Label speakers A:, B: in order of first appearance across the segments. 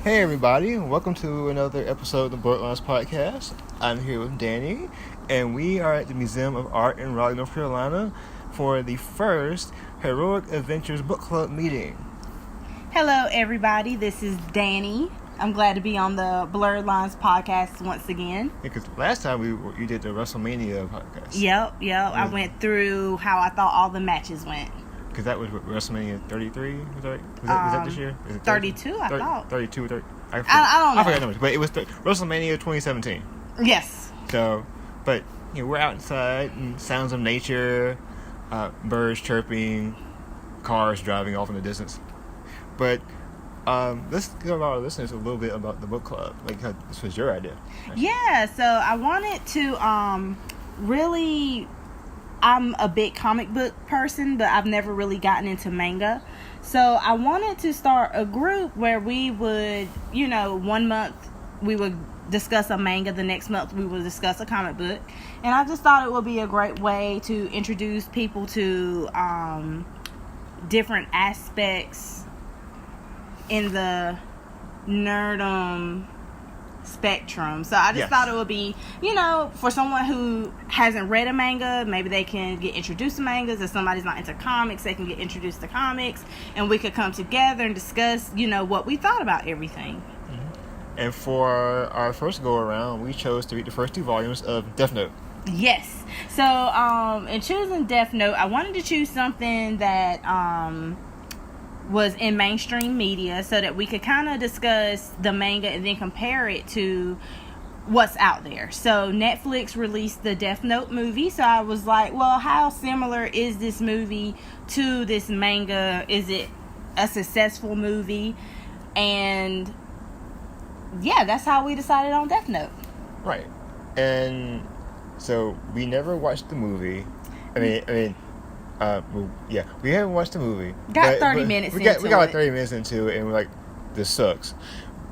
A: Hey everybody, welcome to another episode of the Blerdlines podcast. I'm here with Danni, and we are at the Museum of Art in Raleigh, North Carolina for the first Heroic Adventurists Book Club meeting.
B: Hello everybody, this is Danni. I'm glad to be on the Blerdlines podcast once again.
A: Because last time you did the WrestleMania podcast.
B: Yep. I went through how I thought all the matches went.
A: Because that was WrestleMania 33, was that this year? Is it
B: 32, I thought.
A: 32, 30,
B: I don't know.
A: I forgot numbers, but it was WrestleMania 2017.
B: Yes.
A: So, but we're outside, and sounds of nature, birds chirping, cars driving off in the distance. But let's give our listeners a little bit about the book club. Like, this was your idea.
B: Yeah, so I wanted to really... I'm a big comic book person, but I've never really gotten into manga. So I wanted to start a group where we would, 1 month we would discuss a manga, the next month we would discuss a comic book. And I just thought it would be a great way to introduce people to different aspects in the nerdum spectrum. So I just thought it would be, for someone who hasn't read a manga, maybe they can get introduced to mangas. If somebody's not into comics, they can get introduced to comics, and we could come together and discuss, what we thought about everything.
A: Mm-hmm. And for our first go around, we chose to read the first 2 volumes of Death Note.
B: Yes. So in choosing Death Note, I wanted to choose something that was in mainstream media so that we could kind of discuss the manga and then compare it to what's out there. So Netflix released the Death Note movie, so I was like, well, how similar is this movie to this manga? Is it a successful movie? And yeah, that's how we decided on Death Note.
A: Right. And so we never watched the movie. We haven't watched the movie.
B: Got 30 minutes into it.
A: We got like 30 minutes into it, and we're like, this sucks.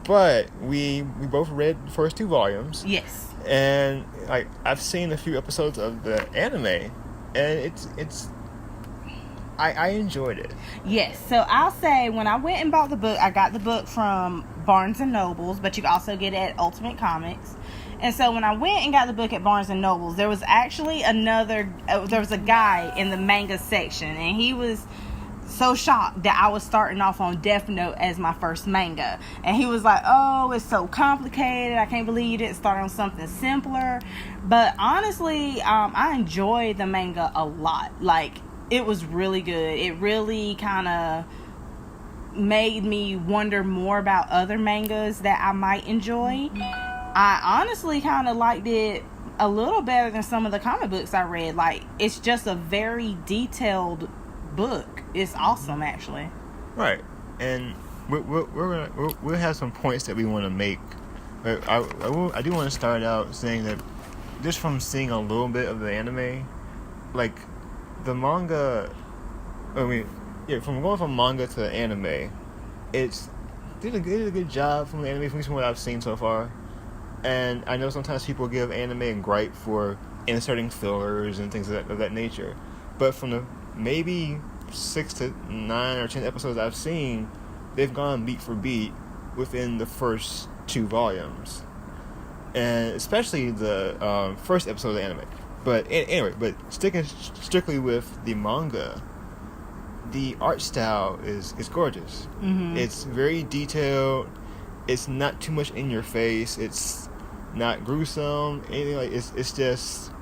A: But we both read the first 2 volumes.
B: Yes.
A: And like I've seen a few episodes of the anime, and I enjoyed it.
B: Yes. So I'll say when I went and bought the book, I got the book from Barnes and Nobles, but you can also get it at Ultimate Comics. And so when I went and got the book at Barnes & Nobles, there was actually there was a guy in the manga section, and he was so shocked that I was starting off on Death Note as my first manga. And he was like, oh, it's so complicated. I can't believe you didn't start on something simpler. But honestly, I enjoyed the manga a lot. Like, it was really good. It really kind of made me wonder more about other mangas that I might enjoy. I honestly kind of liked it a little better than some of the comic books I read. Like, it's just a very detailed book. It's awesome, actually.
A: Right. And we'll have some points that we want to make. But I do want to start out saying that just from seeing a little bit of the anime, like the manga, from going from manga to anime, it did a good job from the anime, from what I've seen so far. And I know sometimes people give anime and gripe for inserting fillers and things of that nature. But from the maybe 6 to 9 or 10 episodes I've seen, they've gone beat for beat within the first 2 volumes. And especially the first episode of the anime. But anyway, sticking strictly with the manga, the art style is gorgeous. Mm-hmm. It's very detailed. It's not too much in your face. It's not gruesome. Anything like it's just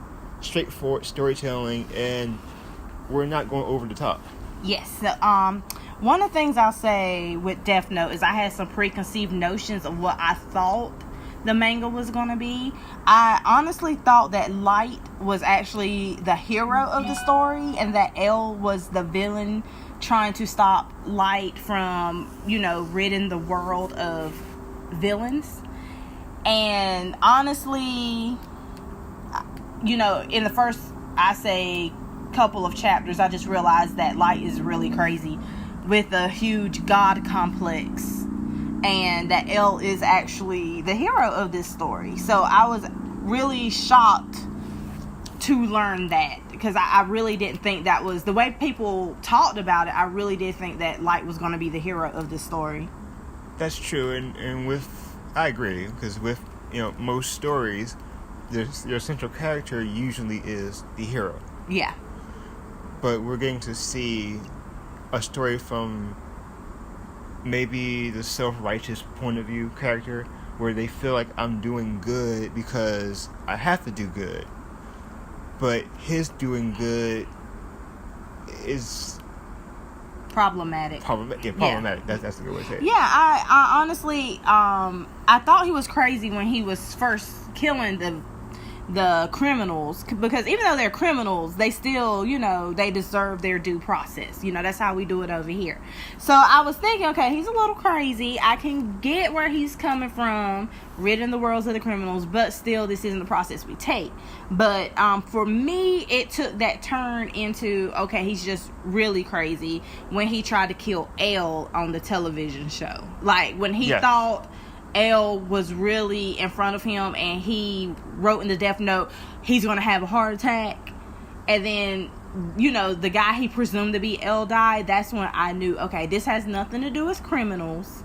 A: straightforward storytelling, and we're not going over the top.
B: Yes. So, one of the things I'll say with Death Note is I had some preconceived notions of what I thought the manga was going to be. I honestly thought that Light was actually the hero of the story, and that L was the villain trying to stop Light from, ridding the world of villains. And honestly, in the first, I say, couple of chapters, I just realized that Light is really crazy with a huge god complex, and that L is actually the hero of this story. So I was really shocked to learn that, because I really didn't think that was the way people talked about it. I really did think that Light was going to be the hero of this story.
A: That's true, and I agree, because with most stories, your central character usually is the hero.
B: Yeah.
A: But we're getting to see a story from maybe the self-righteous point of view character, where they feel like I'm doing good because I have to do good. But his doing good is
B: problematic.
A: Problematic. Yeah. That's a good way to say it.
B: Yeah, I honestly, I thought he was crazy when he was first killing the criminals, because even though they're criminals, they still, they deserve their due process. That's how we do it over here. So I was thinking, okay, he's a little crazy. I can get where he's coming from, ridding the worlds of the criminals, but still, this isn't the process we take. But for me, it took that turn into, okay, he's just really crazy when he tried to kill Elle on the television show. Like, when he thought Elle was really in front of him, and he wrote in the death note he's going to have a heart attack, and then the guy he presumed to be Elle died. That's when I knew, okay, this has nothing to do with criminals.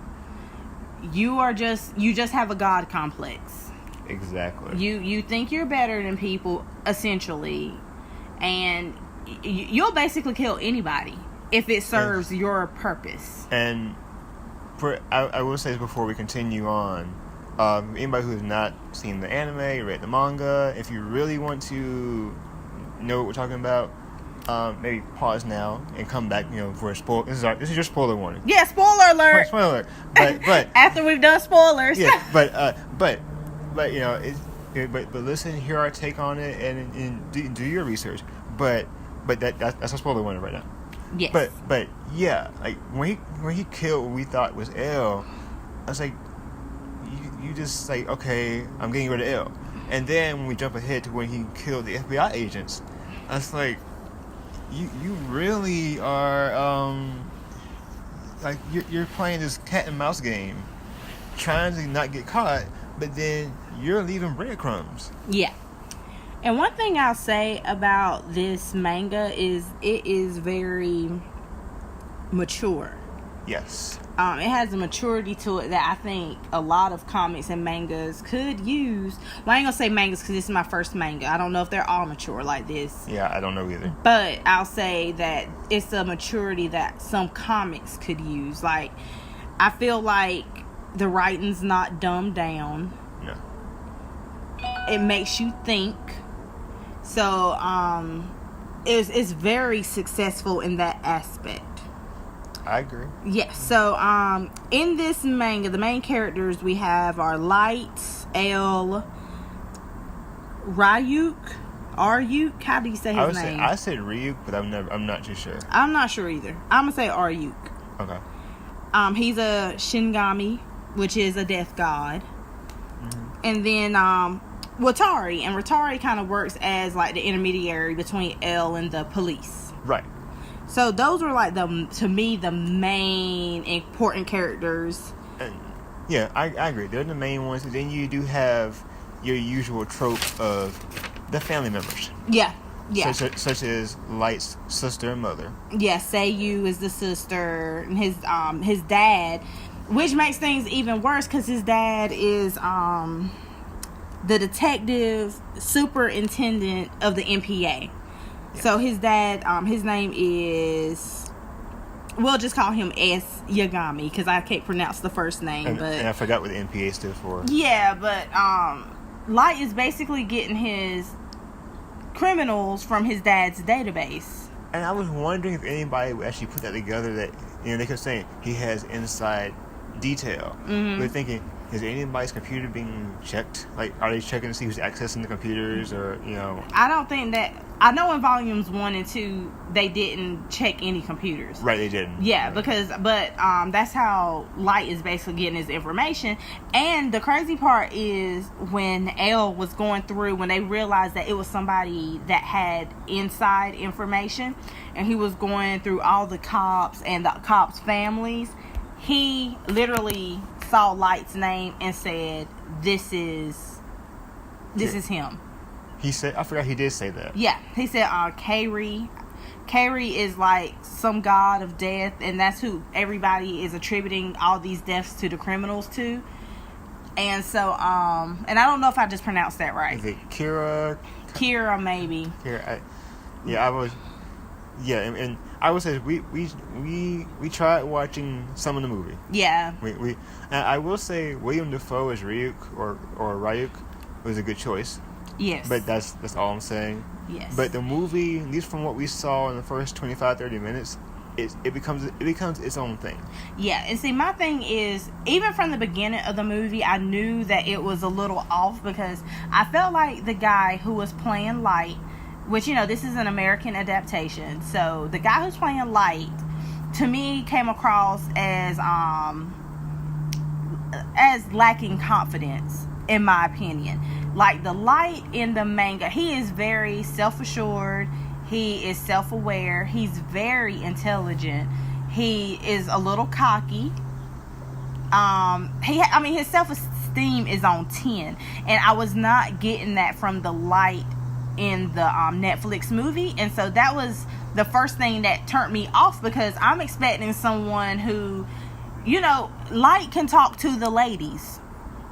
B: You just have a god complex.
A: Exactly.
B: You think you're better than people, essentially, and you'll basically kill anybody if it serves your purpose.
A: And I will say this before we continue on. Anybody who has not seen the anime, read the manga, if you really want to know what we're talking about, maybe pause now and come back. For a spoil. This is your spoiler warning.
B: Yeah, spoiler alert.
A: Spoiler alert. But
B: after we've done spoilers.
A: Yeah. But listen, hear our take on it, and do your research. But that's a spoiler warning right now.
B: Yes.
A: But yeah, like when he killed what we thought was Elle, I was like, you just like, okay, I'm getting rid of Elle. And then when we jump ahead to when he killed the FBI agents, I was like, you really are like you're playing this cat and mouse game, trying to not get caught, but then you're leaving breadcrumbs.
B: Yeah. And one thing I'll say about this manga is it is very mature.
A: Yes.
B: It has a maturity to it that I think a lot of comics and mangas could use. Well, I ain't gonna say mangas because this is my first manga. I don't know if they're all mature like this.
A: Yeah, I don't know either.
B: But I'll say that it's a maturity that some comics could use. Like, I feel like the writing's not dumbed down.
A: No.
B: It makes you think. So, it's very successful in that aspect.
A: I agree.
B: Yes. So, in this manga, the main characters we have are Light, Elle, Ryuk. How do you say his name?
A: I said Ryuk, but I'm not too sure.
B: I'm not sure either. I'm gonna say Ryuk.
A: Okay.
B: He's a Shinigami, which is a death god. Mm-hmm. And then, Watari. And Watari kind of works as, like, the intermediary between Elle and the police.
A: Right.
B: So those were, like, to me, the main important characters.
A: Yeah, I agree. They're the main ones. And then you do have your usual trope of the family members.
B: Yeah. Yeah.
A: Such as Light's sister and mother.
B: Yeah, Seiyu is the sister, and his dad, which makes things even worse because his dad is the detective superintendent of the MPA. Yeah. So his dad, his name is, we'll just call him S. Yagami because I can't pronounce the first name. And I
A: forgot what the MPA stood for.
B: Yeah, but Light is basically getting his criminals from his dad's database.
A: And I was wondering if anybody would actually put that together, that they kept saying he has inside detail. Mm-hmm. We're thinking, is anybody's computer being checked? Like, are they checking to see who's accessing the computers, or
B: I don't think that. I know in volumes 1 and 2 they didn't check any computers.
A: Right, they didn't.
B: Yeah, but that's how Light is basically getting his information. And the crazy part is when Elle was going through, when they realized that it was somebody that had inside information, and he was going through all the cops and the cops' families, he literally saw Light's name and said, "This is him."
A: He said, I forgot he did say that.
B: Yeah, he said, Kairi. Carrie is like some god of death, and that's who everybody is attributing all these deaths to the criminals to. And so, and I don't know if I just pronounced that right.
A: Is it Kira?
B: Kira, maybe.
A: Kira, and I would say we tried watching some of the movie.
B: Yeah.
A: And I will say William Dafoe as Ryuk or Ryuk was a good choice.
B: Yes.
A: But that's all I'm saying.
B: Yes.
A: But the movie, at least from what we saw in the first 25-30 minutes, it becomes its own thing.
B: Yeah, and see, my thing is, even from the beginning of the movie, I knew that it was a little off, because I felt like the guy who was playing Light, which, you know, this is an American adaptation, so the guy who's playing Light, to me, came across as lacking confidence, in my opinion. Like, the Light in the manga, he is very self-assured. He is self-aware. He's very intelligent. He is a little cocky. His self-esteem is on 10. And I was not getting that from the Light in the Netflix movie. And so that was the first thing that turned me off, because I'm expecting someone who, you know, Light can talk to the ladies.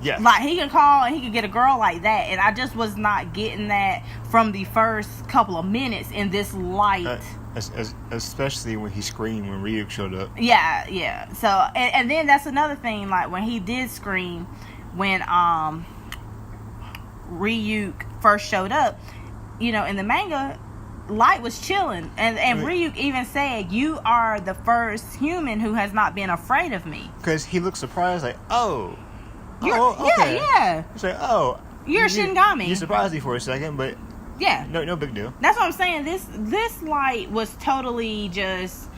A: Yeah.
B: Like, he can call and he can get a girl like that. And I just was not getting that from the first couple of minutes in this Light.
A: Especially when he screamed when Ryuk showed up.
B: Yeah. So, and then that's another thing. Like, when he did scream, when Ryuk first showed up, you know, in the manga, Light was chilling. And Ryuk even said, "You are the first human who has not been afraid of me."
A: Because he looked surprised, like, okay.
B: Yeah.
A: He's like,
B: you're Shinigami.
A: You surprised me for a second, but
B: yeah,
A: no big deal.
B: That's what I'm saying. This Light was totally just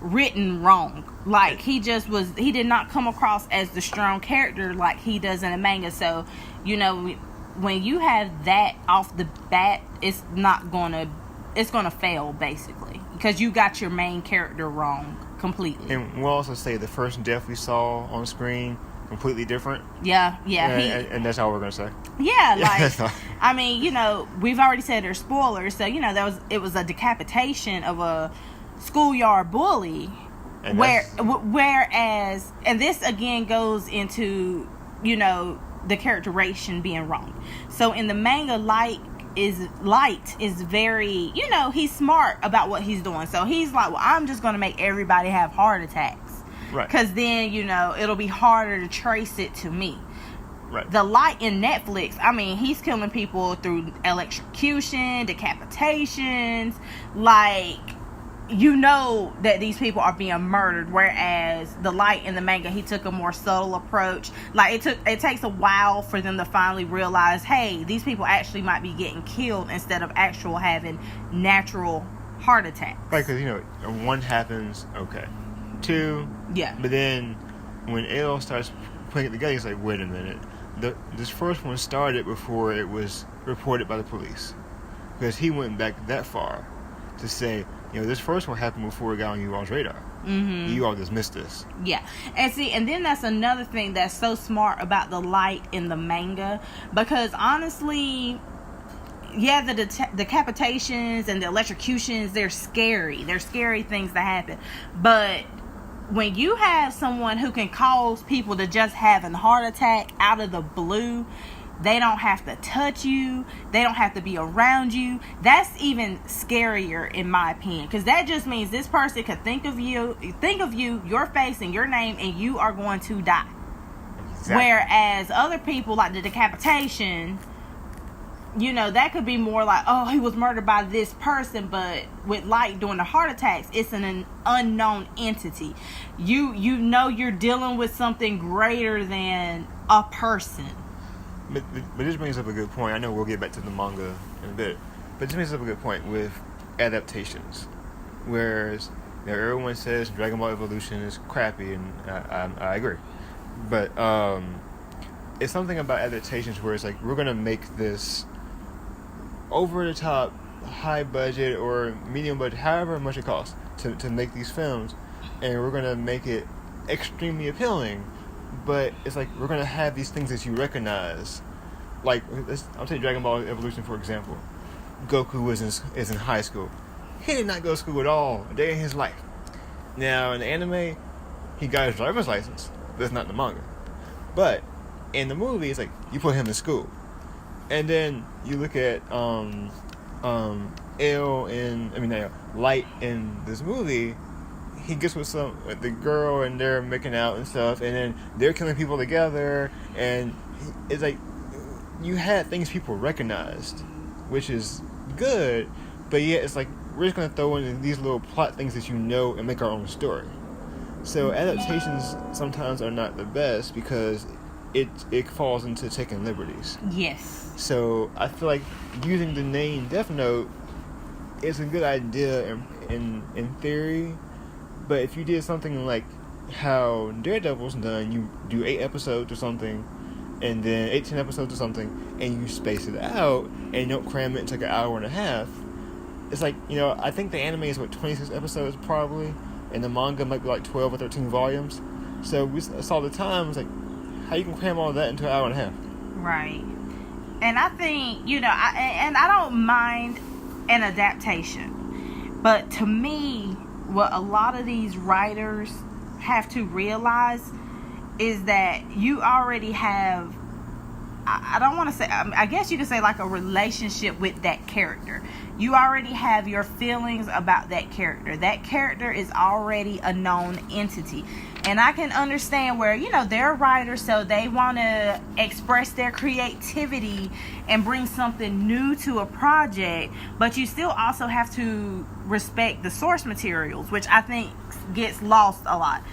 B: written wrong. Like, he did not come across as the strong character like he does in the manga. So, you know, when you have that off the bat, it's gonna fail, basically, because you got your main character wrong completely.
A: And we'll also say the first death we saw on screen, completely different.
B: Yeah.
A: And that's all we're gonna say.
B: Yeah, like, I mean, you know, we've already said there's spoilers, so, you know, it was a decapitation of a schoolyard bully. And whereas, and this again goes into, you know, the characterization being wrong. So in the manga, Light is very, you know, he's smart about what he's doing. So he's like, well, I'm just gonna make everybody have heart attacks.
A: Right.
B: Because then, you know, it'll be harder to trace it to me.
A: Right.
B: The Light in Netflix, I mean, he's killing people through electrocution, decapitations. Like, you know that these people are being murdered. Whereas the Light in the manga, he took a more subtle approach. Like, it takes a while for them to finally realize, hey, these people actually might be getting killed instead of having natural heart attacks.
A: Right, because, you know, one happens, okay. Two,
B: yeah.
A: But then when L starts putting it together, he's like, wait a minute. This first one started before it was reported by the police. Because he went back that far to say, you know, this first one happened before it got on you all's radar. Mm-hmm. You all just missed this. Yeah.
B: And see, and then that's another thing that's so smart about the Light in the manga. Because honestly, yeah, the decapitations and the electrocutions, they're scary. They're scary things that happen. But when you have someone who can cause people to just have a heart attack out of the blue, they don't have to touch you, they don't have to be around you, that's even scarier in my opinion, because that just means this person could think of you, your face and your name, and you are going to die. Exactly. Whereas other people, like the decapitation, you know, that could be more like, oh, he was murdered by this person. But with Light doing the heart attacks, it's an unknown entity. You know you're dealing with something greater than a person.
A: But this brings up a good point. I know we'll get back to the manga in a bit, but this brings up a good point with adaptations. Whereas, you know, everyone says Dragonball Evolution is crappy, and I agree. But it's something about adaptations where it's like, we're going to make this over-the-top, high-budget, or medium-budget, however much it costs to make these films, and we're going to make it extremely appealing. But it's like, we're going to have these things that you recognize. Like, I'll take Dragon Ball Evolution, for example. Goku is in high school. he did not go to school at all a day in his life. Now, in the anime, he got his driver's license. That's not in the manga. But in the movie, it's like, you put him in school. And then you look at Light in this movie. He gets with the girl, and they're making out and stuff, and then they're killing people together, and it's like you had things people recognized, which is good, but yet it's like we're just gonna throw in these little plot things that you know and make our own story. So adaptations sometimes are not the best because it falls into taking liberties.
B: Yes.
A: So I feel like using the name Death Note is a good idea in theory. But if you did something like how Daredevil's done, you do 8 episodes or something, and then 18 episodes or something, and you space it out, and you don't cram it into like an hour and a half, it's like, I think the anime is 26 episodes probably, and the manga might be like 12 or 13 volumes. So we saw the time, it's like, how you can cram all that into an hour and a half?
B: Right. And I think, I don't mind an adaptation, but to me, what a lot of these writers have to realize is that you already have, I don't want to say, I guess you could say like a relationship with that character. You already have your feelings about that character. That character is already a known entity. And I can understand where, they're writers, so they want to express their creativity and bring something new to a project, but you still also have to respect the source materials, which I think gets lost a lot.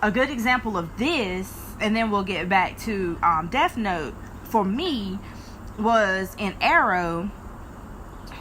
B: A good example of this, and then we'll get back to Death Note, for me, was in Arrow,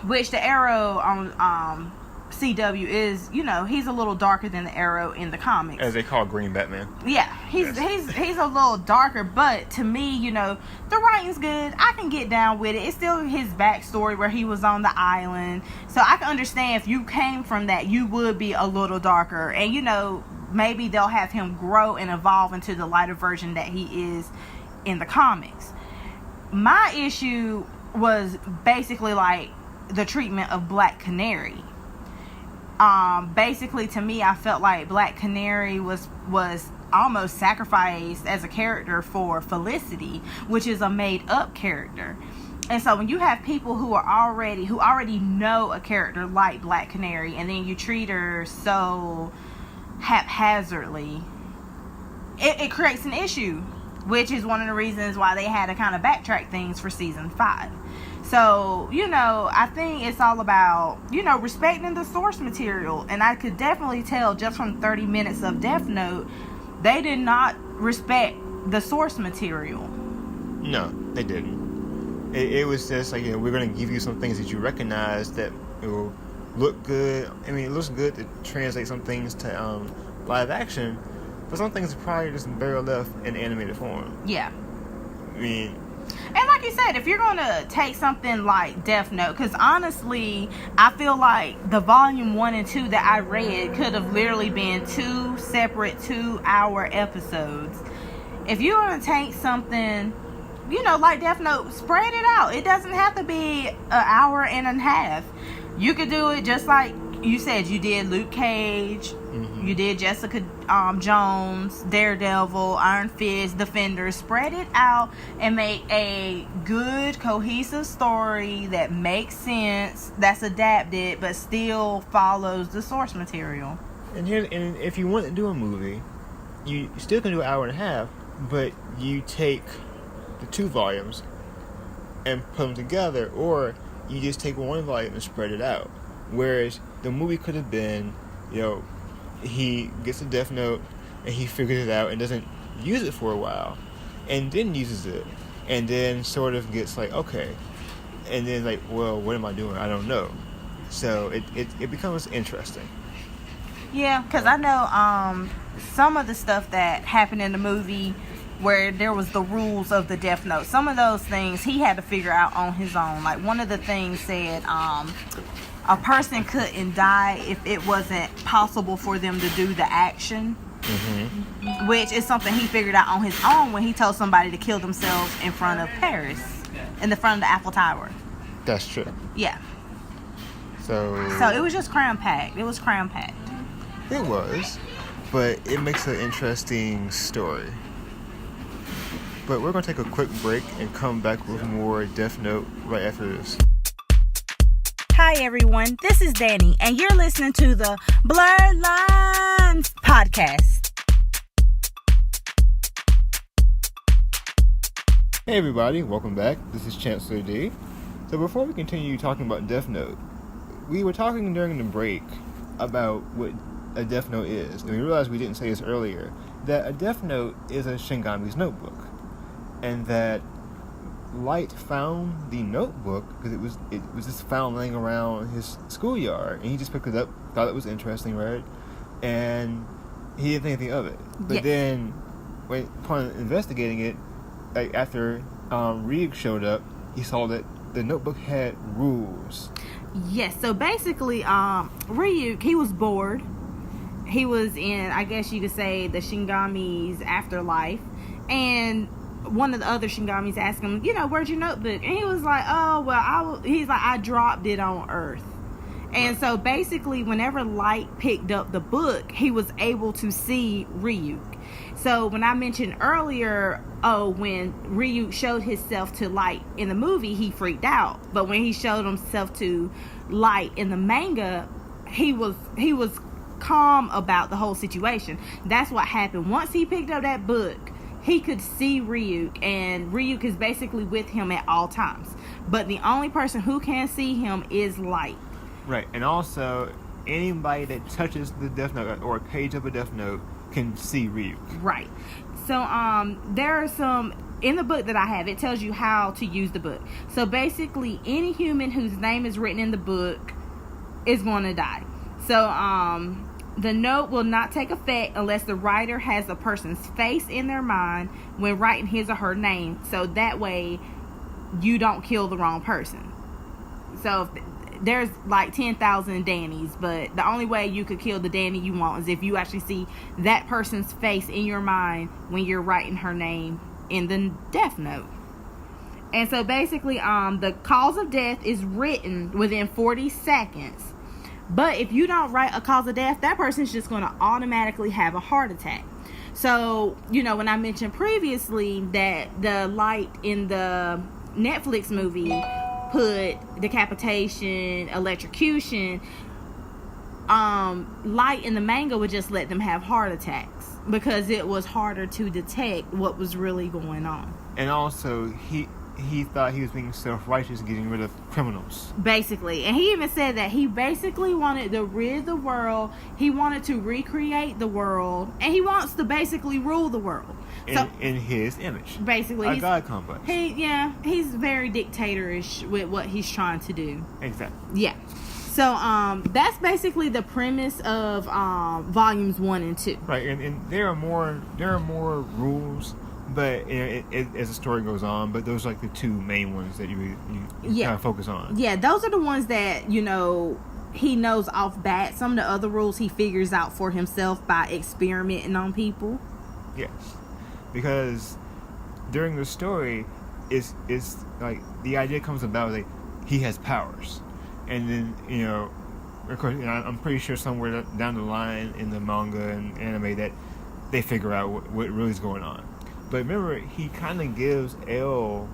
B: which the Arrow on CW is, he's a little darker than the Arrow in the comics.
A: As they call Green Batman.
B: Yeah, he's a little darker, but to me, the writing's good. I can get down with it. It's still his backstory where he was on the island. So I can understand if you came from that, you would be a little darker. And, maybe they'll have him grow and evolve into the lighter version that he is in the comics. My issue was basically like the treatment of Black Canary. Basically, to me, I felt like Black Canary was almost sacrificed as a character for Felicity, which is a made-up character. And so when you have people who already know a character like Black Canary, and then you treat her so haphazardly, it creates an issue, which is one of the reasons why they had to kind of backtrack things for season 5. So, I think it's all about, respecting the source material. And I could definitely tell just from 30 minutes of Death Note, they did not respect the source material.
A: No, they didn't. It was just like, we're going to give you some things that you recognize that will look good. I mean, it looks good to translate some things to live action, but some things are probably just better left in animated form.
B: Yeah.
A: I mean...
B: And like you said, if you're going to take something like Death Note, because honestly, I feel like the volume 1 and 2 that I read could have literally been 2 separate 2-hour episodes. If you're going to take something, like Death Note, spread it out. It doesn't have to be an hour and a half. You could do it just like you said, you did Luke Cage, you did Jessica Jones, Daredevil, Iron Fist, Defenders. Spread it out and make a good, cohesive story that makes sense, that's adapted, but still follows the source material.
A: And if you want to do a movie, you still can do an hour and a half, but you take the 2 volumes and put them together, or you just take 1 volume and spread it out. Whereas the movie could have been, he gets a Death Note and he figures it out and doesn't use it for a while, and then uses it, and then sort of gets like, okay, and then like, well, what am I doing? I don't know. So it becomes interesting.
B: Yeah, because I know some of the stuff that happened in the movie where there was the rules of the Death Note, some of those things he had to figure out on his own. Like one of the things said a person couldn't die if it wasn't possible for them to do the action, which is something he figured out on his own when he told somebody to kill themselves in front of Paris, in the front of the Eiffel Tower.
A: That's true.
B: Yeah.
A: So
B: it was just cram-packed. It was cram-packed.
A: It was, but it makes an interesting story. But we're going to take a quick break and come back with more Death Note right after this.
B: Hi everyone, this is Danni, and you're listening to the Blerdlines podcast.
A: Hey everybody, welcome back. This is Chancellor D. So before we continue talking about Death Note, we were talking during the break about what a Death Note is, and we realized we didn't say this earlier, that a Death Note is a Shingami's notebook, and that Light found the notebook because it was just found laying around his schoolyard, and he just picked it up, thought it was interesting, right? And he didn't think anything of it. But then, upon investigating it, after Ryuk showed up, he saw that the notebook had rules. Yes,
B: so basically, Ryuk, he was bored. He was in, I guess you could say, the Shingami's afterlife, and one of the other Shingamis asked him, where's your notebook? And he was like, I dropped it on Earth. And so basically, whenever Light picked up the book, he was able to see Ryuk. So when I mentioned earlier, when Ryuk showed himself to Light in the movie, he freaked out. But when he showed himself to Light in the manga, he was calm about the whole situation. That's what happened. Once he picked up that book, he could see Ryuk, and Ryuk is basically with him at all times. But the only person who can see him is Light.
A: Right, and also, anybody that touches the Death Note or a page of a Death Note can see Ryuk.
B: Right. So, there are some, in the book that I have, it tells you how to use the book. So basically, any human whose name is written in the book is going to die. So, the note will not take effect unless the writer has a person's face in their mind when writing his or her name. So that way, you don't kill the wrong person. So there's like 10,000 Dannis, but the only way you could kill the Danni you want is if you actually see that person's face in your mind when you're writing her name in the Death Note. And so basically, the cause of death is written within 40 seconds. But if you don't write a cause of death, that person's just going to automatically have a heart attack. So, when I mentioned previously that the Light in the Netflix movie put decapitation, electrocution, Light in the manga would just let them have heart attacks because it was harder to detect what was really going on.
A: And also, he thought he was being self-righteous, getting rid of criminals.
B: Basically. And he even said that he basically wanted to rid the world. He wanted to recreate the world. And he wants to basically rule the world.
A: In his image.
B: Basically.
A: A God complex.
B: He's very dictatorish with what he's trying to do.
A: Exactly.
B: Yeah. So, that's basically the premise of volumes 1 and 2.
A: Right. And there are more rules. But as the story goes on, but those are like the two main ones that you kind of focus on.
B: Yeah, those are the ones that, he knows off bat. Some of the other rules he figures out for himself by experimenting on people.
A: Yes. Because during the story, it's like the idea comes about like he has powers. And then, of course, I'm pretty sure somewhere down the line in the manga and anime that they figure out what really is going on. But remember, he kind of gives L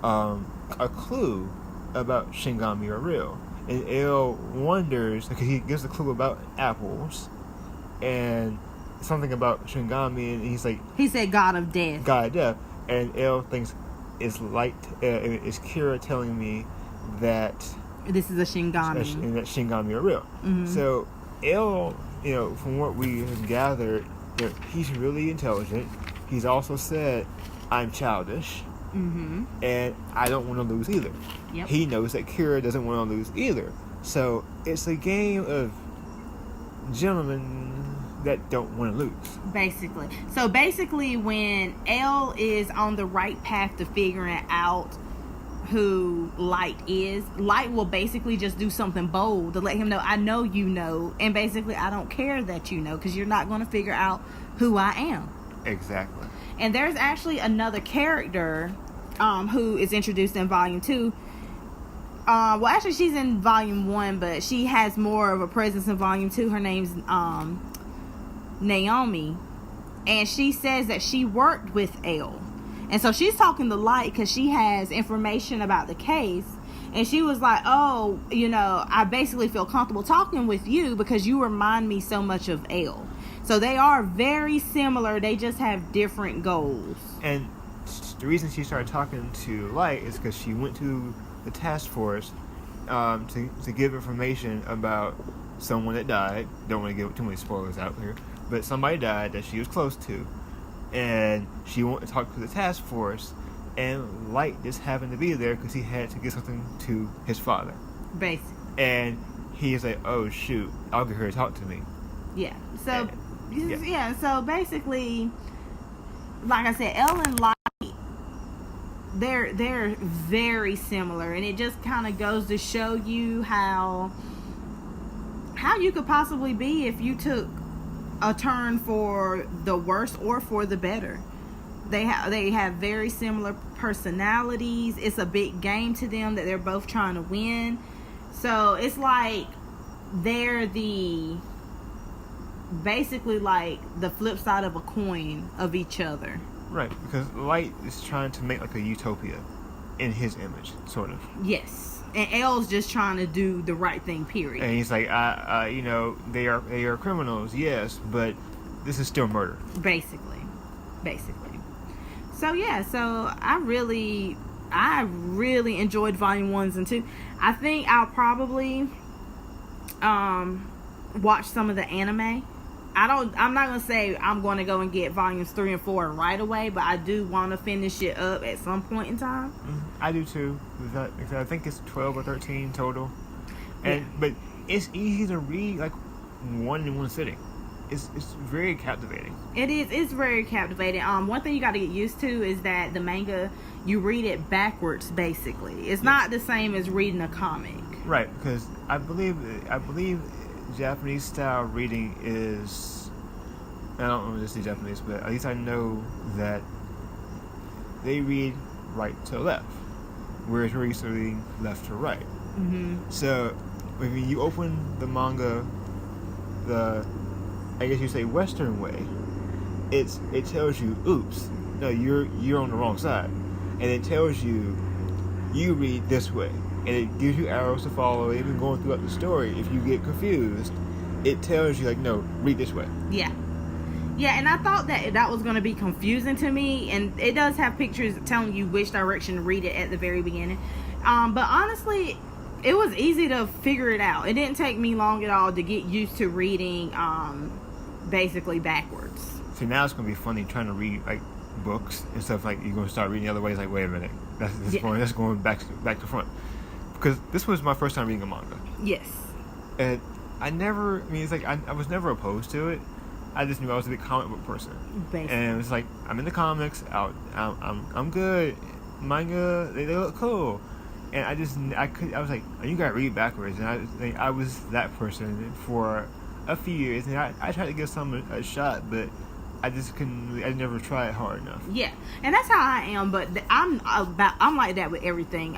A: a clue about Shingami are real. And L wonders, because he gives a clue about apples and something about Shingami, and he's like...
B: He said God of Death.
A: God of Death. And L thinks it's like... it's Kira telling me that...
B: This is a Shingami.
A: And that Shingami are real. Mm-hmm. So L, from what we have gathered, he's really intelligent. He's also said, I'm childish, and I don't want to lose either. Yep. He knows that Kira doesn't want to lose either. So it's a game of gentlemen that don't want to lose. Basically.
B: So basically, when L is on the right path to figuring out who Light is, Light will basically just do something bold to let him know, I know you know, and basically I don't care that you know, because you're not going to figure out who I am.
A: Exactly.
B: And there's actually another character who is introduced in volume 2. Well, actually, she's in volume 1, but she has more of a presence in volume 2. Her name's Naomi, and she says that she worked with Elle, and so she's talking to Light because she has information about the case. And she was like, oh, I basically feel comfortable talking with you because you remind me so much of Elle. So they are very similar. They just have different goals.
A: And the reason she started talking to Light is because she went to the task force to give information about someone that died. Don't want to give too many spoilers out here. But somebody died that she was close to. And she wanted to talk to the task force. And Light just happened to be there because he had to get something to his father.
B: Basically.
A: And he's like, oh, shoot, I'll get her to talk to me.
B: Yeah. So, so basically, like I said, Elle and Light, they're very similar. And it just kind of goes to show you how you could possibly be if you took a turn for the worse or for the better. They have very similar personalities. It's a big game to them that they're both trying to win. So it's like they're basically like the flip side of a coin of each other.
A: Right, because Light is trying to make like a utopia in his image, sort of.
B: Yes, and Elle's just trying to do the right thing. Period.
A: And he's like, they are criminals, yes, but this is still murder. Basically.
B: So yeah, so I really enjoyed volume 1 and 2. I think I'll probably watch some of the anime. I'm not gonna say I'm going to go and get volumes 3 and 4 right away, but I do want to finish it up at some point in time.
A: I do too. I think it's 12 or 13 total, but it's easy to read like one in one sitting. It's very captivating. It is. It's
B: very captivating. One thing you got to get used to is that the manga, you read it backwards. Basically, it's not the same as reading a comic.
A: Right, because I believe Japanese style reading is. I don't know if this is Japanese, but at least I know that they read right to left, whereas we're used to reading left to right.
B: Mm-hmm.
A: So when you open the manga, I guess you say Western way, it tells you, oops, no, you're on the wrong side, and it tells you read this way, and it gives you arrows to follow. Even going throughout the story, if you get confused, it tells you like, no, read this way.
B: Yeah, and I thought that was going to be confusing to me, and it does have pictures telling you which direction to read it at the very beginning. But honestly, it was easy to figure it out. It didn't take me long at all to get used to reading basically backwards.
A: See, now it's going to be funny trying to read like books and stuff. Like you're going to start reading the other way. It's like, wait a minute, that's going back to front. Because this was my first time reading a manga.
B: Yes.
A: And it's like I was never opposed to it. I just knew I was a big comic book person.
B: Basically.
A: And it's like, I'm in the comics. I'm good. Manga, they look cool. And I was like, oh, you gotta read backwards. And I was that person for a few years. And I tried to give some a shot, but I just couldn't. I never tried hard enough.
B: Yeah, and that's how I am. But I'm like that with everything.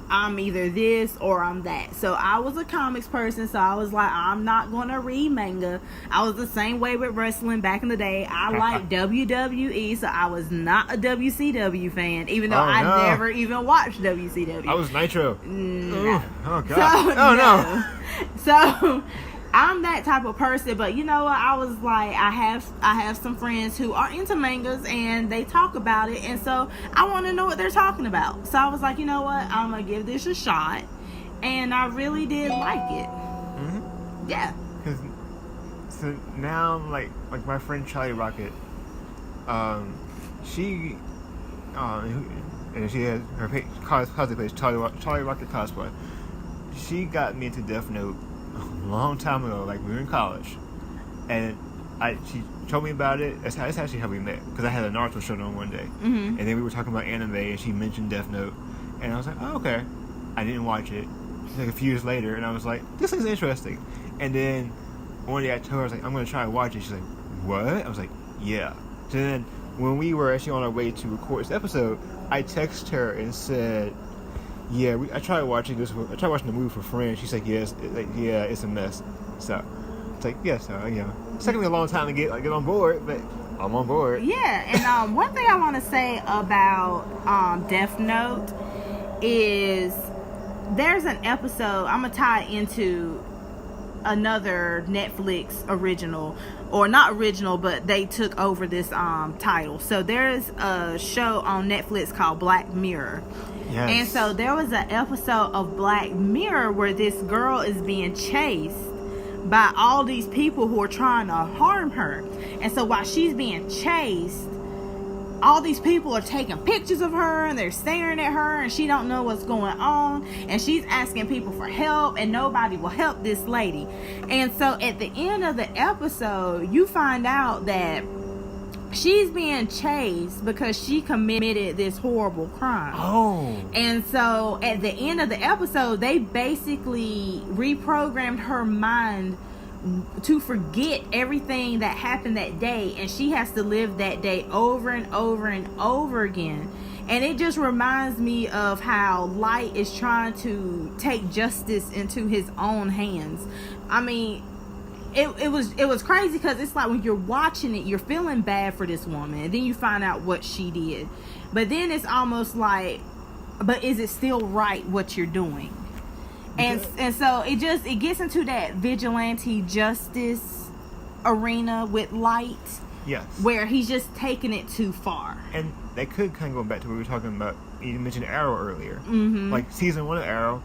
B: I'm either this or I'm that. So I was a comics person, so I was like, I'm not gonna read manga. I was the same way with wrestling back in the day. I liked WWE, so I was not a WCW fan, even though I never even watched WCW.
A: I was Nitro.
B: No.
A: Oh god. No.
B: So I'm that type of person, but you know what? I was like, I have some friends who are into mangas and they talk about it, and so I want to know what they're talking about. So I was like, you know what? I'm gonna give this a shot, and I really did like it.
A: Mm-hmm.
B: Yeah.
A: So now, like my friend Charlie Rocket, she has her cosplay page, Charlie Rocket Cosplay. She got me into Death Note a long time ago, like we were in college, and she told me about it. That's actually how we met, because I had a Naruto show on one day,
B: mm-hmm.
A: and then we were talking about anime, and she mentioned Death Note, and I was like, oh, okay. I didn't watch it. Like a few years later, and I was like, this is interesting. And then one day I told her, I was like, I'm gonna try and watch it. She's like, what? I was like, yeah. So then when we were actually on our way to record this episode, I texted her and said, Yeah, I tried watching this. I tried watching the movie for friends. She's like, it's a mess. So it's like, it's taking me a long time to get on board, but I'm on board.
B: Yeah, and one thing I want to say about Death Note is there's an episode. I'm gonna tie it into another Netflix original, or not original, but they took over this title. So there's a show on Netflix called Black Mirror.
A: Yes.
B: And so there was an episode of Black Mirror where this girl is being chased by all these people who are trying to harm her. And so while she's being chased, all these people are taking pictures of her and they're staring at her, and she don't know what's going on, and she's asking people for help, and nobody will help this lady. And so at the end of the episode, you find out that she's being chased because she committed this horrible crime.
A: Oh.
B: And so at the end of the episode, they basically reprogrammed her mind to forget everything that happened that day, and she has to live that day over and over and over again. And it just reminds me of how Light is trying to take justice into his own hands. I mean, it was crazy, because it's like when you're watching it, you're feeling bad for this woman, and then you find out what she did, but then it's almost like, but is it still right what you're doing? And so it gets into that vigilante justice arena with Light.
A: Yes.
B: Where he's just taking it too far.
A: And that could kind of go back to what we were talking about. You mentioned Arrow earlier.
B: Mm-hmm.
A: Like season 1 of Arrow,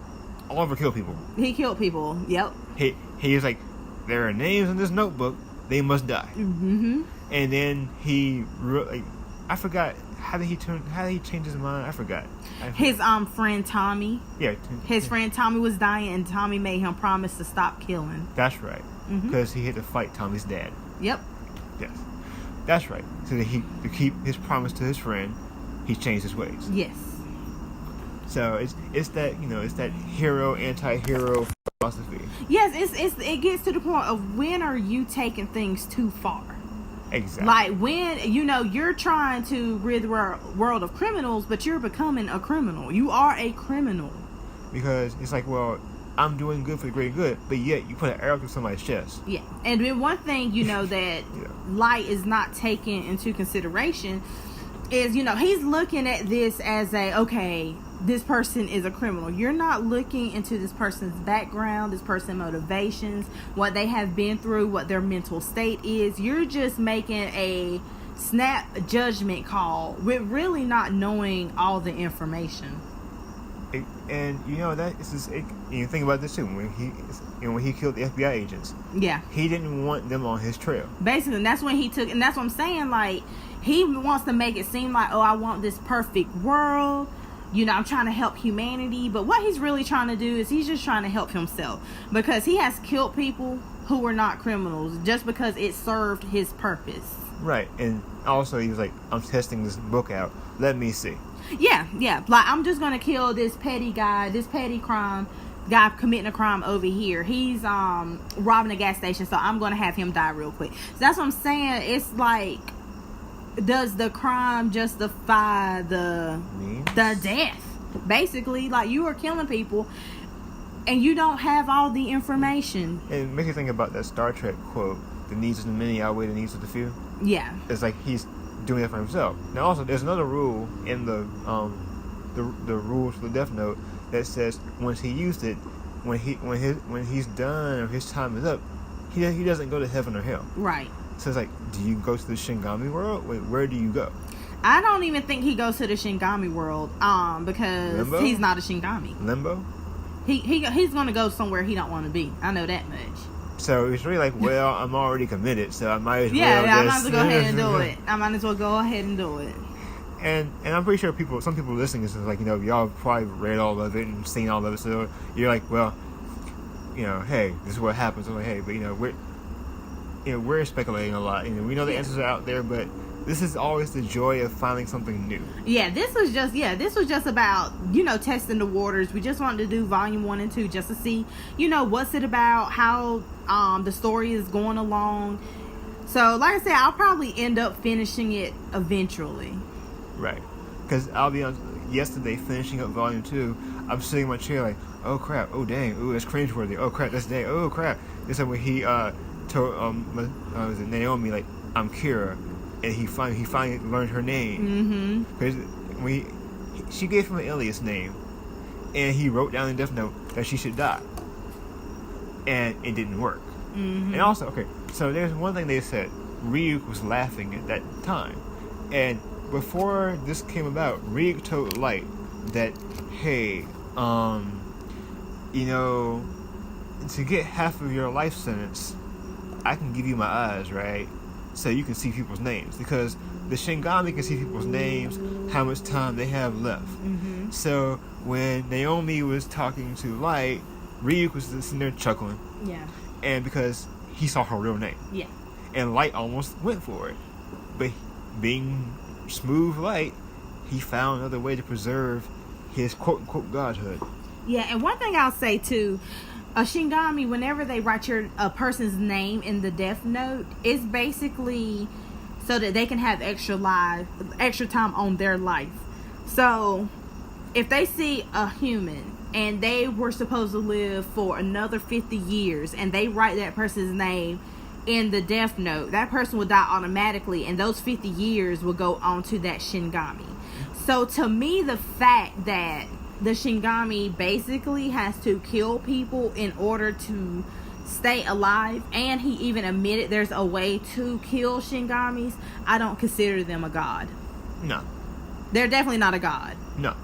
A: Oliver killed people.
B: He killed people. Yep.
A: He was like, there are names in this notebook. They must die.
B: Mm-hmm.
A: And then I forgot. How did he change his mind? I forgot.
B: His friend Tommy.
A: Yeah.
B: His friend Tommy was dying, and Tommy made him promise to stop killing.
A: That's right. Because he had to fight Tommy's dad.
B: Yep.
A: Yes. That's right. So that to keep his promise to his friend, he changed his ways.
B: Yes.
A: So it's that it's that hero anti-hero philosophy.
B: Yes, it gets to the point of, when are you taking things too far?
A: Exactly.
B: Like when you're trying to rid the world of criminals, but you're becoming a criminal. You are a criminal.
A: Because it's like, well, I'm doing good for the greater good, but yet you put an arrow through somebody's chest.
B: Yeah, and then one thing that Light is not taking into consideration is he's looking at this as this person is a criminal. You're not looking into this person's background, this person's motivations, what they have been through, what their mental state is. You're just making a snap judgment call with really not knowing all the information.
A: And you think about this too, when he killed the FBI agents.
B: Yeah.
A: He didn't want them on his trail.
B: Basically, and that's when he took, and that's what I'm saying, like, he wants to make it seem like, I want this perfect world. I'm trying to help humanity. But what he's really trying to do is he's just trying to help himself. Because he has killed people who were not criminals just because it served his purpose.
A: Right. And also he was like, I'm testing this book out. Let me see.
B: Yeah. Like, I'm just going to kill this petty guy, this petty crime guy committing a crime over here. He's robbing a gas station, so I'm going to have him die real quick. So that's what I'm saying. It's like, does the crime justify the death? Basically, like, you are killing people and you don't have all the information.
A: It makes you think about that Star Trek quote, the needs of the many outweigh the needs of the few.
B: Yeah.
A: It's like he's doing it for himself. Now also there's another rule in the rules for the Death Note that says once he used it, when he's done or his time is up, he doesn't go to heaven or hell.
B: Right.
A: So it's like, do you go to the Shingami world? Wait, where do you go?
B: I don't even think he goes to the Shingami world, because
A: Limbo?
B: he's not a Shingami.
A: Limbo?
B: He's gonna go somewhere he don't want to be. I know that much.
A: So it's really like, well, I'm already committed, so I might as well.
B: Yeah, I might as well go ahead and do it. I might as well go ahead and do it.
A: And I'm pretty sure some people listening to this is like, y'all probably read all of it and seen all of it, so you're like, well, hey, this is what happens. I'm like, hey, but we're speculating a lot. We know the answers are out there, but this is always the joy of finding something new. Yeah,
B: this was just about, testing the waters. We just wanted to do volume 1 and 2 just to see, what's it about, how the story is going along. So, like I said, I'll probably end up finishing it eventually.
A: Right. Because I'll be honest, yesterday finishing up volume 2, I'm sitting in my chair like, oh crap, oh dang, ooh, that's cringeworthy. Oh crap, that's dang. Oh crap. This is when he told was it Naomi, like, I'm Kira, and he finally learned her name. Because she gave him an alias name, and he wrote down in Death Note that she should die, and it didn't work. And also, okay, so there's one thing they said. Ryuk was laughing at that time, and before this came about, Ryuk told Light that, hey, you know, to get half of your life sentence, I can give you my eyes, right? So you can see people's names, because the Shinigami can see people's names, how much time they have left. So when Naomi was talking to Light, Ryuk was sitting there chuckling.
B: Yeah.
A: And because he saw her real name.
B: Yeah.
A: And Light almost went for it. But being smooth Light, he found another way to preserve his quote-unquote godhood.
B: Yeah, and one thing I'll say too, a Shinigami, whenever they write a person's name in the Death Note, it's basically so that they can have extra time on their life. So if they see a human and they were supposed to live for another 50 years and they write that person's name in the Death Note, that person will die automatically, and those 50 years will go on to that Shinigami. So to me, the fact that the Shinigami basically has to kill people in order to stay alive, and he even admitted there's a way to kill Shinigamis, I don't consider them a god.
A: No.
B: They're definitely not a god.
A: No.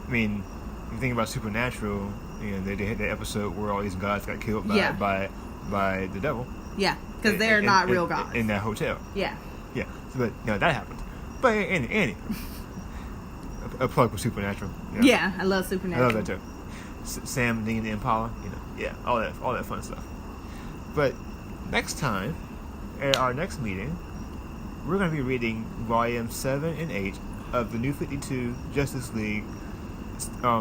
A: I mean, you think about Supernatural, you know, they had the episode where all these gods got killed by the devil.
B: Yeah, because they're not real gods.
A: In that hotel.
B: Yeah.
A: Yeah, but no, that happened. But anyway, a plug for Supernatural. You know?
B: Yeah, I love Supernatural.
A: I love that too. Sam, Dean, and the Impala, you know, yeah, all that fun stuff. But next time, at our next meeting, we're going to be reading volume 7 and 8 of the New 52 Justice League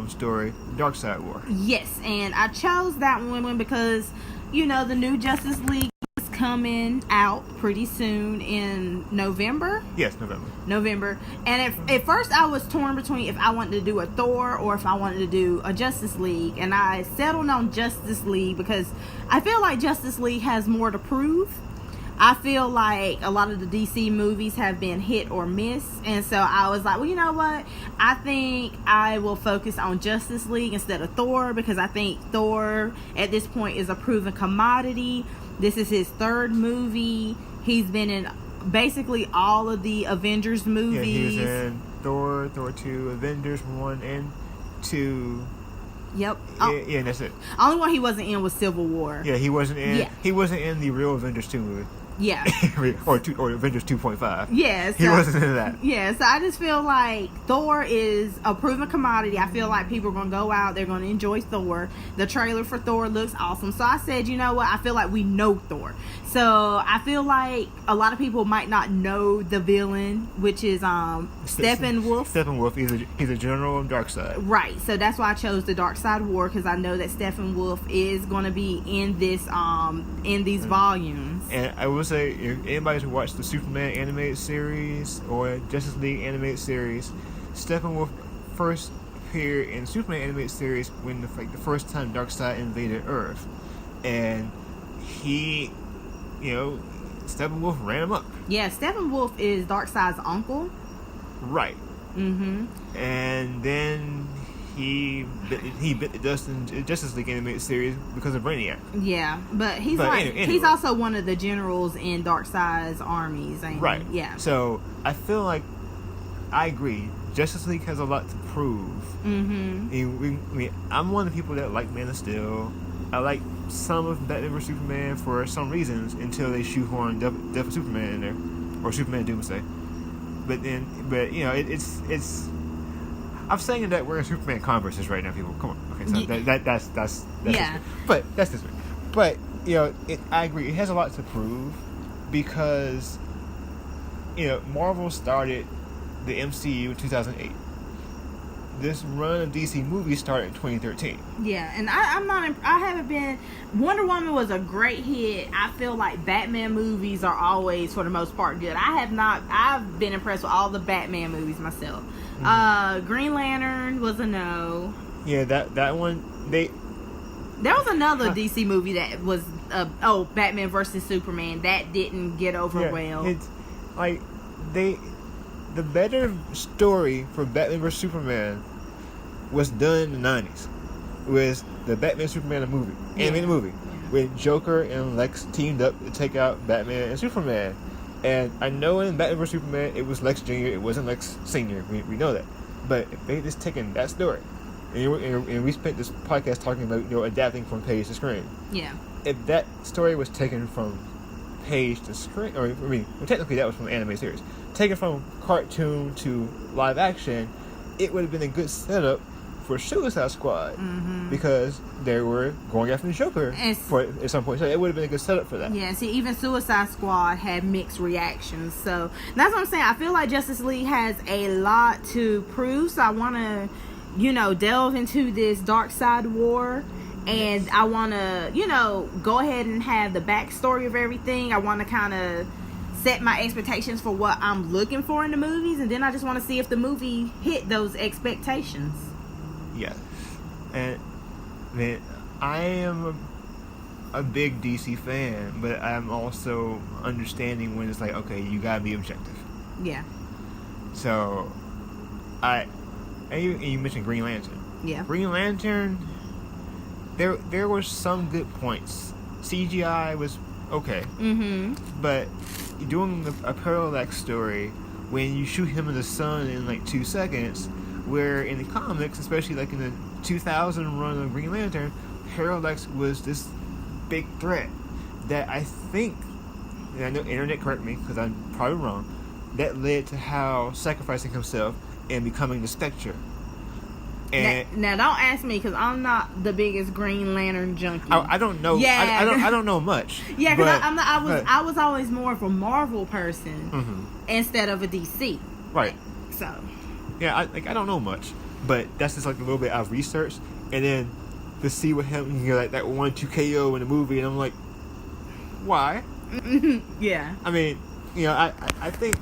A: story, Dark Side War.
B: Yes, and I chose that one because, you know, the new Justice League is coming out pretty soon in November.
A: Yes, November.
B: And at first I was torn between if I wanted to do a Thor or if I wanted to do a Justice League, and I settled on Justice League because I feel like Justice League has more to prove. I feel like a lot of the DC movies have been hit or miss, and so I was like, well, you know what? I think I will focus on Justice League instead of Thor, because I think Thor at this point is a proven commodity. This is his third movie. He's been in basically all of the Avengers movies.
A: Yeah, he was in Thor 2, Avengers 1 and 2.
B: Yep.
A: Yeah, and that's it.
B: Only one he wasn't in was Civil War.
A: Yeah, he wasn't in.
B: Yeah.
A: He wasn't in the real Avengers 2 movie.
B: Yeah.
A: or Avengers 2.5.
B: Yeah. So,
A: he wasn't in that.
B: Yeah, so I just feel like Thor is a proven commodity. I feel like people are going to go out, they're going to enjoy Thor. The trailer for Thor looks awesome. So I said, you know what? I feel like we know Thor. So I feel like a lot of people might not know the villain, which is Steppenwolf.
A: Steppenwolf, he's a general of Darkseid.
B: Right. So that's why I chose the Darkseid War, because I know that Steppenwolf is going to be in this in these volumes.
A: And I will say, if anybody's watched the Superman animated series or Justice League animated series, Steppenwolf first appeared in Superman animated series when the first time Darkseid invaded Earth, and he, you know, Steppenwolf ran him up. Yeah,
B: Steppenwolf is Darkseid's uncle.
A: Right.
B: Mm-hmm.
A: And then he bit the dust in Justice League animated series because of Brainiac.
B: Yeah, but he's anyway. He's also one of the generals in Darkseid's armies.
A: Right.
B: Yeah.
A: So I feel like I agree. Justice League has a lot to prove.
B: Mm-hmm.
A: I'm one of the people that like Man of Steel. I like some of Batman vs Superman for some reasons until they shoehorn Death of Superman in there, or Superman Doomsday. But you know, it's. I'm saying that we're in Superman Converses right now, people. Come on, okay, so that's
B: yeah.
A: But that's this way. But you know, I agree. It has a lot to prove because you know Marvel started the MCU in 2008. this run of DC movies started in 2013.
B: Yeah, and I haven't been. Wonder Woman was a great hit. I feel like Batman movies are always, for the most part, good. I've been impressed with all the Batman movies myself. Green Lantern was a no.
A: Yeah, that one,
B: there was another DC movie that was Batman versus Superman that didn't get over well.
A: It's like the better story for Batman vs Superman was done in the 90s. It was the Batman Superman movie, animated movie, when Joker and Lex teamed up to take out Batman and Superman. And I know in Batman vs Superman it was Lex Jr., it wasn't Lex Sr., we know that. But if they just taken that story, and we spent this podcast talking about adapting from page to screen.
B: Yeah.
A: If that story was taken from page to screen, technically that was from an anime series, taken from cartoon to live action, it would have been a good setup for Suicide Squad, because they were going after the Joker at some point, so it would have been a good setup for that.
B: Yeah, see, even Suicide Squad had mixed reactions, so that's what I'm saying. I feel like Justice League has a lot to prove, so I want to delve into this Dark Side War, and I want to go ahead and have the backstory of everything. I want to kind of set my expectations for what I'm looking for in the movies, and then I just want to see if the movie hit those expectations.
A: Yes. And man, I am a big DC fan, but I'm also understanding when it's like, okay, you gotta be objective.
B: Yeah.
A: So you mentioned Green Lantern.
B: Yeah.
A: Green Lantern, there were some good points. CGI was okay. But doing a parallax story when you shoot him in the sun in like 2 seconds, where in the comics, especially like in the 2000 run of Green Lantern, parallax was this big threat that I think, and I know internet correct me because I'm probably wrong, that led to Hal sacrificing himself and becoming the Spectre. And
B: now don't ask me, because I'm not the biggest Green Lantern junkie.
A: I don't know.
B: Yeah.
A: I don't know much.
B: Yeah, because I was always more of a Marvel person instead of a DC.
A: Right.
B: So.
A: Yeah, I don't know much, but that's just like a little bit I've researched, and then to see what happened, like that 1-2 KO in the movie, and I'm like, why?
B: Yeah.
A: I mean, I think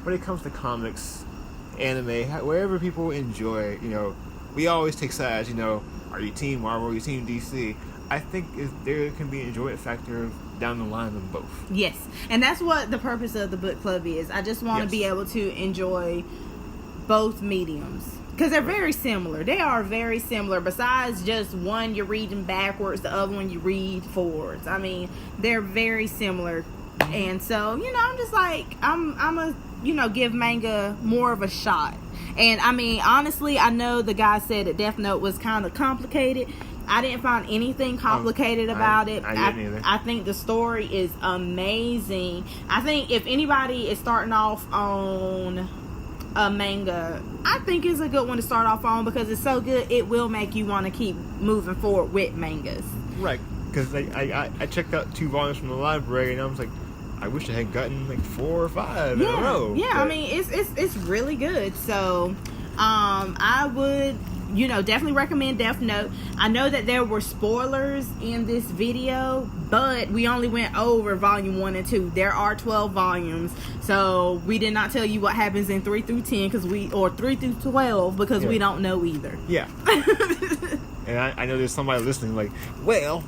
A: when it comes to comics, anime, wherever people enjoy, we always take sides. Are you Team Marvel? Are you Team DC? I think there can be an enjoyment factor down the line of both.
B: Yes, and that's what the purpose of the book club is. I just want to be able to enjoy both mediums, because they're very similar. They are very similar. Besides just one you're reading backwards, the other one you read forwards. I mean, they're very similar. And so, I'm just like, I'm a give manga more of a shot. And I mean, honestly, I know the guy said that Death Note was kind of complicated. I didn't find anything complicated about it.
A: I didn't either.
B: I think the story is amazing. I think if anybody is starting off on a manga, I think it's a good one to start off on, because it's so good it will make you want to keep moving forward with mangas. Right,
A: because I checked out 2 volumes from the library, and I was like, I wish I had gotten like 4 or 5 in a row.
B: Yeah, but I mean, it's really good. So I would definitely recommend Death Note. I know that there were spoilers in this video, but we only went over volume 1 and 2. There are 12 volumes, so we did not tell you what happens in 3 through 10 or 3 through 12 because we don't know either.
A: Yeah. And I know there's somebody listening like, well,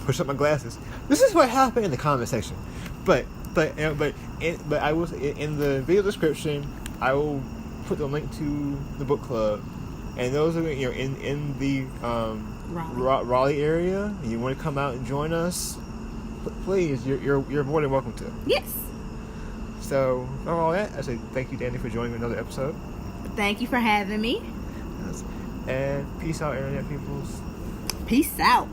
A: push up my glasses. This is what happened in the comment section. But I will, in the video description, I will put the link to the book club. And those are in the Raleigh area, and you want to come out and join us, please, you're more than welcome to.
B: Yes.
A: So for all that, I say thank you, Danny, for joining another episode.
B: Thank you for having me.
A: And peace out, internet peoples.
B: Peace out.